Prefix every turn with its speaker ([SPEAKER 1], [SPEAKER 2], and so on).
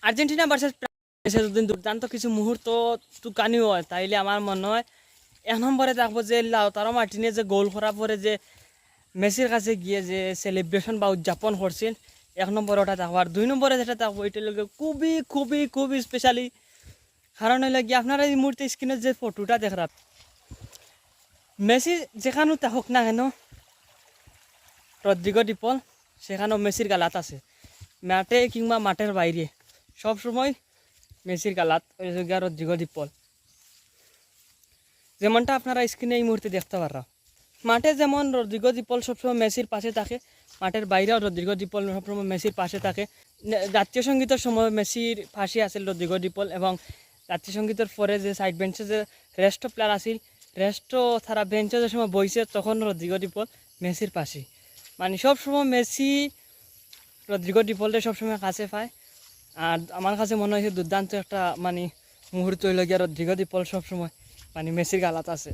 [SPEAKER 1] Argentina versus যদি দুর্দান্ত কিছু মুহূর্ত টুকানি হয় তাইলে আমার মনে হয় 1 নম্বরে থাকবো যে লাউতারো মার্টিনেজ যে গোল করার পরে যে মেসির কাছে গিয়ে যে সেলিব্রেশন বা উদযাপন করছেন 1 নম্বরে ওটা থাকবো। আর 2 নম্বরে যেটা থাকবো এটা লোক খুবই খুবই খুবই স্পেশালি, কারণ হইলে গিয়ে আপনারা এই মুহূর্তে স্ক্রিনের যে ফটোটা দেখলাম, মেসি যেখানেও থাকুক না কেন রদ্রিগো ডি পল সেখানেও মেসির গালাত আছে, মাঠে কিংবা মাঠের বাইরে সবসময় মেসির গালাত রদ্রিগো ডি পল, যেমনটা আপনারা স্ক্রিনে এই মুহূর্তে দেখতে পারা। মাঠে যেমন রদ্রিগো ডি পল সবসময় মেসির পাশে থাকে, মাঠের বাইরেও রদ্রিগো ডি পল সবসময় মেসির পাশে থাকে। জাতীয় সঙ্গীতের সময় মেসির পাশে আছিল রদ্রিগো ডি পল, এবং জাতীয় সঙ্গীতের পরে যে সাইড বেঞ্চে যে রেস্ট প্লেয়ার আছিল, রেস্ট তারা বেঞ্চে যে সময় বইছে তখন রদ্রিগো ডি পল মেসির পাশে, মানে সবসময় মেসি রদ্রিগো ডি পলটা সবসময় কাছে পায়। আর আমার কাছে মনে হয়েছে দুর্দান্ত একটা মানে মুহূর্ত হইল গিয়া রদ্রিগো ডি পল সবসময় মানে মেসির গালাত আছে।